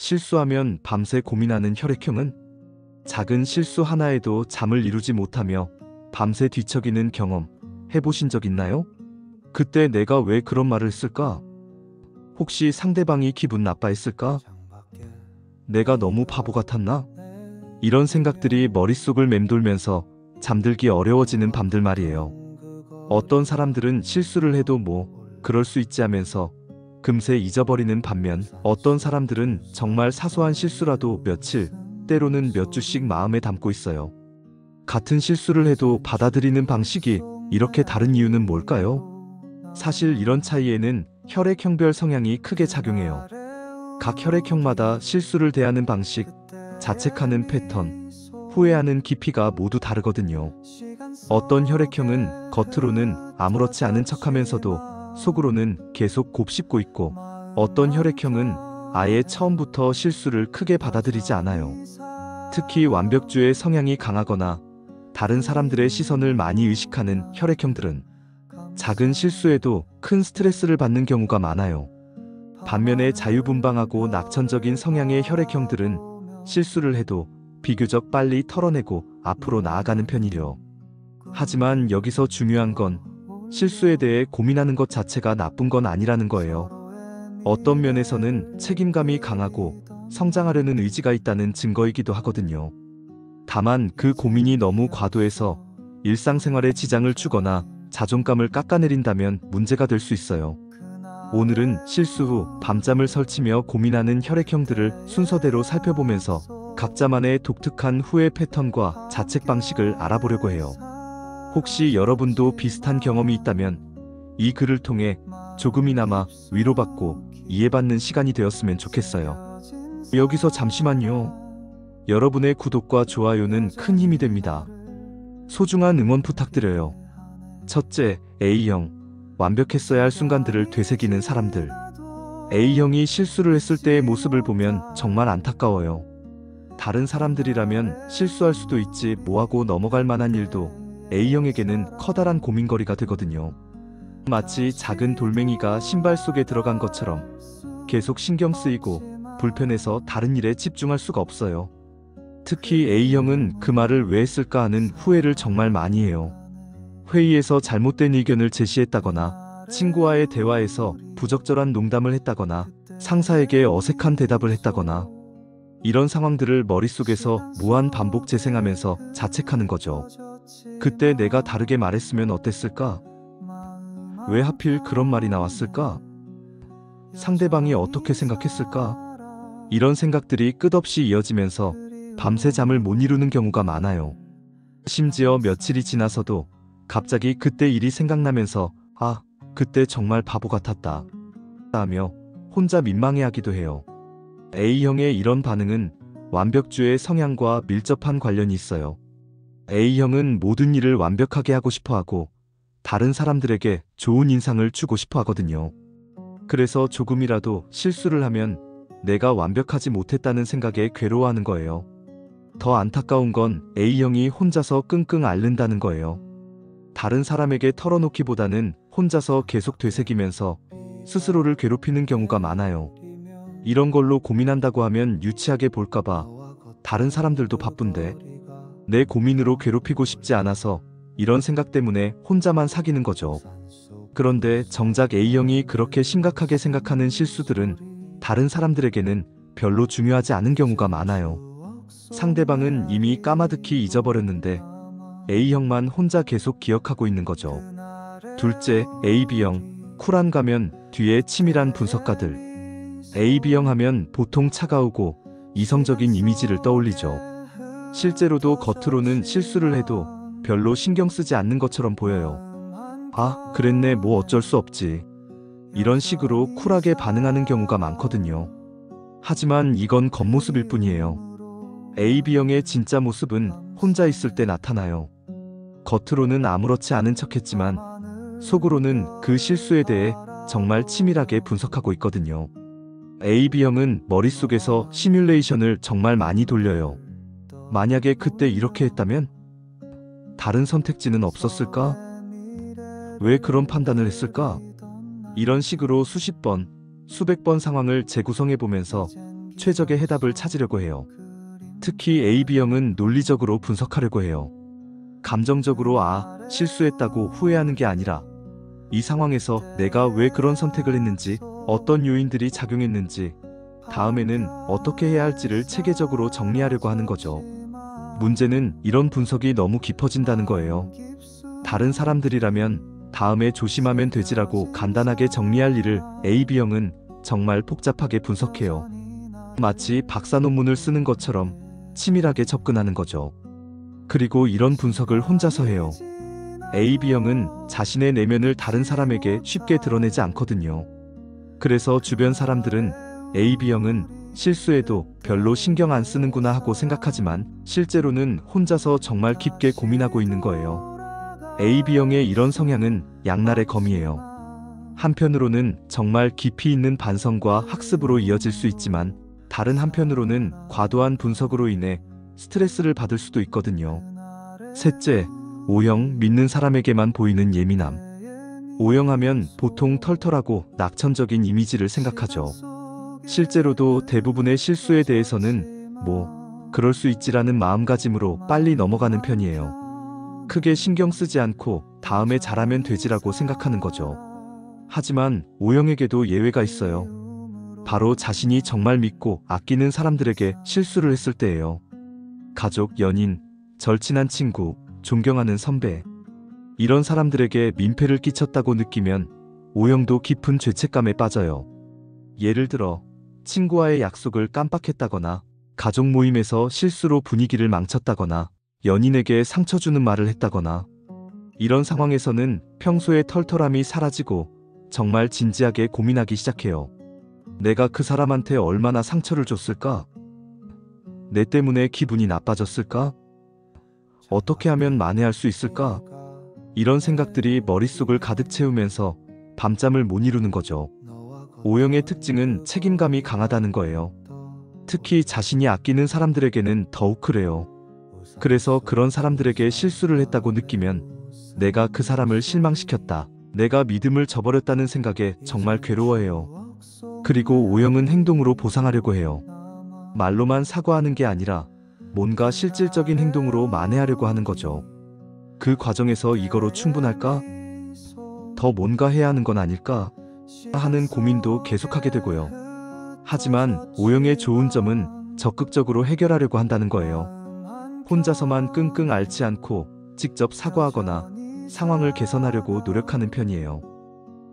실수하면 밤새 고민하는 혈액형은? 작은 실수 하나에도 잠을 이루지 못하며 밤새 뒤척이는 경험 해보신 적 있나요? 그때 내가 왜 그런 말을 했을까? 혹시 상대방이 기분 나빠했을까? 내가 너무 바보 같았나? 이런 생각들이 머릿속을 맴돌면서 잠들기 어려워지는 밤들 말이에요. 어떤 사람들은 실수를 해도 뭐 그럴 수 있지 하면서 금세 잊어버리는 반면, 어떤 사람들은 정말 사소한 실수라도 며칠, 때로는 몇 주씩 마음에 담고 있어요. 같은 실수를 해도 받아들이는 방식이 이렇게 다른 이유는 뭘까요? 사실 이런 차이에는 혈액형별 성향이 크게 작용해요. 각 혈액형마다 실수를 대하는 방식, 자책하는 패턴, 후회하는 깊이가 모두 다르거든요. 어떤 혈액형은 겉으로는 아무렇지 않은 척하면서도 속으로는 계속 곱씹고 있고, 어떤 혈액형은 아예 처음부터 실수를 크게 받아들이지 않아요. 특히 완벽주의 성향이 강하거나 다른 사람들의 시선을 많이 의식하는 혈액형들은 작은 실수에도 큰 스트레스를 받는 경우가 많아요. 반면에 자유분방하고 낙천적인 성향의 혈액형들은 실수를 해도 비교적 빨리 털어내고 앞으로 나아가는 편이죠. 하지만 여기서 중요한 건 실수에 대해 고민하는 것 자체가 나쁜 건 아니라는 거예요. 어떤 면에서는 책임감이 강하고 성장하려는 의지가 있다는 증거이기도 하거든요. 다만 그 고민이 너무 과도해서 일상생활에 지장을 주거나 자존감을 깎아내린다면 문제가 될 수 있어요. 오늘은 실수 후 밤잠을 설치며 고민하는 혈액형들을 순서대로 살펴보면서 각자만의 독특한 후회 패턴과 자책 방식을 알아보려고 해요. 혹시 여러분도 비슷한 경험이 있다면 이 글을 통해 조금이나마 위로받고 이해받는 시간이 되었으면 좋겠어요. 여기서 잠시만요. 여러분의 구독과 좋아요는 큰 힘이 됩니다. 소중한 응원 부탁드려요. 첫째, A형. 완벽했어야 할 순간들을 되새기는 사람들. A형이 실수를 했을 때의 모습을 보면 정말 안타까워요. 다른 사람들이라면 실수할 수도 있지 뭐하고 넘어갈 만한 일도 A형에게는 커다란 고민거리가 되거든요. 마치 작은 돌멩이가 신발 속에 들어간 것처럼 계속 신경 쓰이고 불편해서 다른 일에 집중할 수가 없어요. 특히 A형은 그 말을 왜 했을까 하는 후회를 정말 많이 해요. 회의에서 잘못된 의견을 제시했다거나, 친구와의 대화에서 부적절한 농담을 했다거나, 상사에게 어색한 대답을 했다거나, 이런 상황들을 머릿속에서 무한 반복 재생하면서 자책하는 거죠. 그때 내가 다르게 말했으면 어땠을까? 왜 하필 그런 말이 나왔을까? 상대방이 어떻게 생각했을까? 이런 생각들이 끝없이 이어지면서 밤새 잠을 못 이루는 경우가 많아요. 심지어 며칠이 지나서도 갑자기 그때 일이 생각나면서 아, 그때 정말 바보 같았다 하며 혼자 민망해하기도 해요. A형의 이런 반응은 완벽주의 성향과 밀접한 관련이 있어요. A형은 모든 일을 완벽하게 하고 싶어 하고 다른 사람들에게 좋은 인상을 주고 싶어 하거든요. 그래서 조금이라도 실수를 하면 내가 완벽하지 못했다는 생각에 괴로워하는 거예요. 더 안타까운 건 A형이 혼자서 끙끙 앓는다는 거예요. 다른 사람에게 털어놓기보다는 혼자서 계속 되새기면서 스스로를 괴롭히는 경우가 많아요. 이런 걸로 고민한다고 하면 유치하게 볼까봐 다른 사람들도 바쁜데 내 고민으로 괴롭히고 싶지 않아서 이런 생각 때문에 혼자만 사귀는 거죠. 그런데 정작 A형이 그렇게 심각하게 생각하는 실수들은 다른 사람들에게는 별로 중요하지 않은 경우가 많아요. 상대방은 이미 까마득히 잊어버렸는데 A형만 혼자 계속 기억하고 있는 거죠. 둘째, AB형. 쿨한 가면 뒤에 치밀한 분석가들. AB형 하면 보통 차가우고 이성적인 이미지를 떠올리죠. 실제로도 겉으로는 실수를 해도 별로 신경 쓰지 않는 것처럼 보여요. 아, 그랬네, 뭐 어쩔 수 없지. 이런 식으로 쿨하게 반응하는 경우가 많거든요. 하지만 이건 겉모습일 뿐이에요. AB형의 진짜 모습은 혼자 있을 때 나타나요. 겉으로는 아무렇지 않은 척했지만 속으로는 그 실수에 대해 정말 치밀하게 분석하고 있거든요. AB형은 머릿속에서 시뮬레이션을 정말 많이 돌려요. 만약에 그때 이렇게 했다면? 다른 선택지는 없었을까? 왜 그런 판단을 했을까? 이런 식으로 수십 번, 수백 번 상황을 재구성해보면서 최적의 해답을 찾으려고 해요. 특히 AB형은 논리적으로 분석하려고 해요. 감정적으로 실수했다고 후회하는 게 아니라 이 상황에서 내가 왜 그런 선택을 했는지, 어떤 요인들이 작용했는지, 다음에는 어떻게 해야 할지를 체계적으로 정리하려고 하는 거죠. 문제는 이런 분석이 너무 깊어진다는 거예요. 다른 사람들이라면 다음에 조심하면 되지라고 간단하게 정리할 일을 AB형은 정말 복잡하게 분석해요. 마치 박사 논문을 쓰는 것처럼 치밀하게 접근하는 거죠. 그리고 이런 분석을 혼자서 해요. AB형은 자신의 내면을 다른 사람에게 쉽게 드러내지 않거든요. 그래서 주변 사람들은 AB형은 실수해도 별로 신경 안 쓰는구나 하고 생각하지만 실제로는 혼자서 정말 깊게 고민하고 있는 거예요. AB형의 이런 성향은 양날의 검이에요. 한편으로는 정말 깊이 있는 반성과 학습으로 이어질 수 있지만 다른 한편으로는 과도한 분석으로 인해 스트레스를 받을 수도 있거든요. 셋째, O형, 믿는 사람에게만 보이는 예민함. O형하면 보통 털털하고 낙천적인 이미지를 생각하죠. 실제로도 대부분의 실수에 대해서는 그럴 수 있지라는 마음가짐으로 빨리 넘어가는 편이에요. 크게 신경 쓰지 않고 다음에 잘하면 되지라고 생각하는 거죠. 하지만 O형에게도 예외가 있어요. 바로 자신이 정말 믿고 아끼는 사람들에게 실수를 했을 때예요. 가족, 연인, 절친한 친구, 존경하는 선배. 이런 사람들에게 민폐를 끼쳤다고 느끼면 O형도 깊은 죄책감에 빠져요. 예를 들어 친구와의 약속을 깜빡했다거나 가족 모임에서 실수로 분위기를 망쳤다거나 연인에게 상처 주는 말을 했다거나 이런 상황에서는 평소의 털털함이 사라지고 정말 진지하게 고민하기 시작해요. 내가 그 사람한테 얼마나 상처를 줬을까? 내 때문에 기분이 나빠졌을까? 어떻게 하면 만회할 수 있을까? 이런 생각들이 머릿속을 가득 채우면서 밤잠을 못 이루는 거죠. O형의 특징은 책임감이 강하다는 거예요. 특히 자신이 아끼는 사람들에게는 더욱 그래요. 그래서 그런 사람들에게 실수를 했다고 느끼면 내가 그 사람을 실망시켰다, 내가 믿음을 저버렸다는 생각에 정말 괴로워해요. 그리고 O형은 행동으로 보상하려고 해요. 말로만 사과하는 게 아니라 뭔가 실질적인 행동으로 만회하려고 하는 거죠. 그 과정에서 이거로 충분할까? 더 뭔가 해야 하는 건 아닐까? 하는 고민도 계속하게 되고요. 하지만 O형의 좋은 점은 적극적으로 해결하려고 한다는 거예요. 혼자서만 끙끙 앓지 않고 직접 사과하거나 상황을 개선하려고 노력하는 편이에요.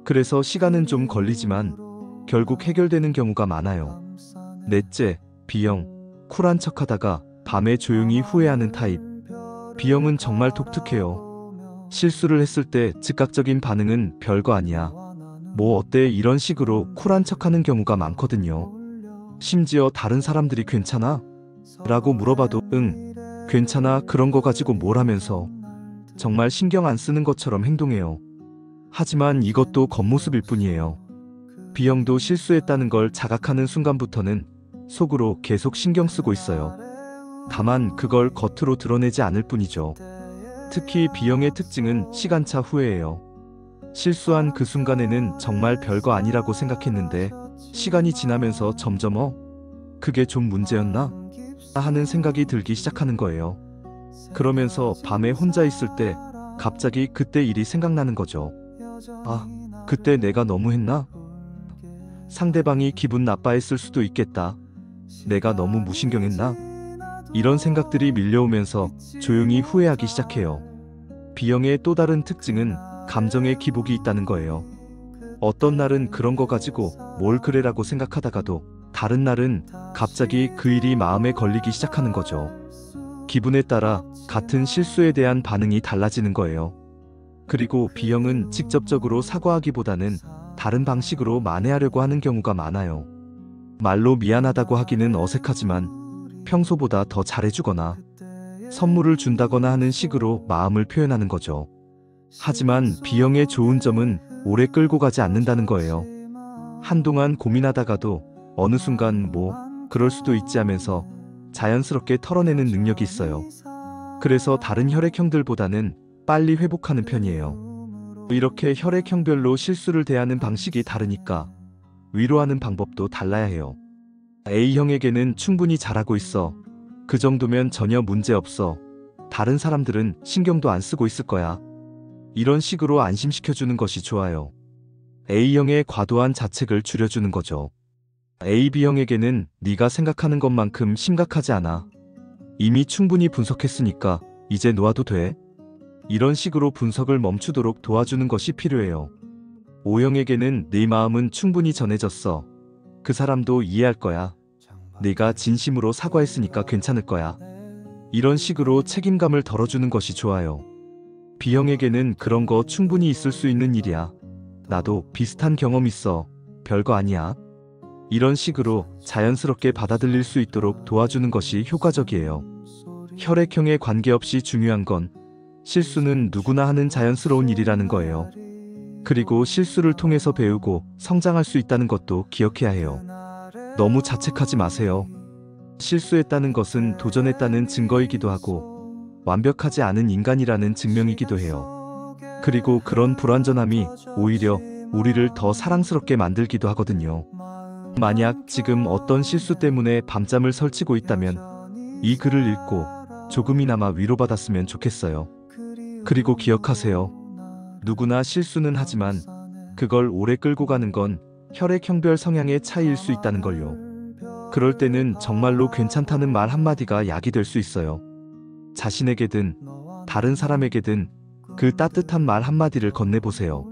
그래서 시간은 좀 걸리지만 결국 해결되는 경우가 많아요. 넷째, B형, 쿨한 척하다가 밤에 조용히 후회하는 타입. B형은 정말 독특해요. 실수를 했을 때 즉각적인 반응은 별거 아니야, 어때, 이런 식으로 쿨한 척하는 경우가 많거든요. 심지어 다른 사람들이 괜찮아? 라고 물어봐도 응, 괜찮아, 그런 거 가지고 뭘 하면서 정말 신경 안 쓰는 것처럼 행동해요. 하지만 이것도 겉모습일 뿐이에요. B형도 실수했다는 걸 자각하는 순간부터는 속으로 계속 신경 쓰고 있어요. 다만 그걸 겉으로 드러내지 않을 뿐이죠. 특히 B형의 특징은 시간차 후회예요. 실수한 그 순간에는 정말 별거 아니라고 생각했는데 시간이 지나면서 점점 그게 좀 문제였나? 하는 생각이 들기 시작하는 거예요. 그러면서 밤에 혼자 있을 때 갑자기 그때 일이 생각나는 거죠. 그때 내가 너무 했나? 상대방이 기분 나빠했을 수도 있겠다. 내가 너무 무신경했나? 이런 생각들이 밀려오면서 조용히 후회하기 시작해요. B형의 또 다른 특징은 감정의 기복이 있다는 거예요. 어떤 날은 그런 거 가지고 뭘 그래라고 생각하다가도 다른 날은 갑자기 그 일이 마음에 걸리기 시작하는 거죠. 기분에 따라 같은 실수에 대한 반응이 달라지는 거예요. 그리고 B형은 직접적으로 사과하기보다는 다른 방식으로 만회하려고 하는 경우가 많아요. 말로 미안하다고 하기는 어색하지만 평소보다 더 잘해주거나 선물을 준다거나 하는 식으로 마음을 표현하는 거죠. 하지만 B형의 좋은 점은 오래 끌고 가지 않는다는 거예요. 한동안 고민하다가도 어느 순간 그럴 수도 있지 하면서 자연스럽게 털어내는 능력이 있어요. 그래서 다른 혈액형들보다는 빨리 회복하는 편이에요. 이렇게 혈액형별로 실수를 대하는 방식이 다르니까 위로하는 방법도 달라야 해요. A형에게는 충분히 잘하고 있어. 그 정도면 전혀 문제 없어. 다른 사람들은 신경도 안 쓰고 있을 거야. 이런 식으로 안심시켜주는 것이 좋아요. A형의 과도한 자책을 줄여주는 거죠. AB형에게는 네가 생각하는 것만큼 심각하지 않아. 이미 충분히 분석했으니까 이제 놓아도 돼. 이런 식으로 분석을 멈추도록 도와주는 것이 필요해요. O형에게는 네 마음은 충분히 전해졌어. 그 사람도 이해할 거야. 네가 진심으로 사과했으니까 괜찮을 거야. 이런 식으로 책임감을 덜어주는 것이 좋아요. B형에게는 그런 거 충분히 있을 수 있는 일이야. 나도 비슷한 경험 있어. 별거 아니야. 이런 식으로 자연스럽게 받아들일 수 있도록 도와주는 것이 효과적이에요. 혈액형에 관계없이 중요한 건 실수는 누구나 하는 자연스러운 일이라는 거예요. 그리고 실수를 통해서 배우고 성장할 수 있다는 것도 기억해야 해요. 너무 자책하지 마세요. 실수했다는 것은 도전했다는 증거이기도 하고 완벽하지 않은 인간이라는 증명이기도 해요. 그리고 그런 불완전함이 오히려 우리를 더 사랑스럽게 만들기도 하거든요. 만약 지금 어떤 실수 때문에 밤잠을 설치고 있다면 이 글을 읽고 조금이나마 위로받았으면 좋겠어요. 그리고 기억하세요. 누구나 실수는 하지만 그걸 오래 끌고 가는 건 혈액형별 성향의 차이일 수 있다는 걸요. 그럴 때는 정말로 괜찮다는 말 한마디가 약이 될 수 있어요. 자신에게든 다른 사람에게든 그 따뜻한 말 한마디를 건네보세요.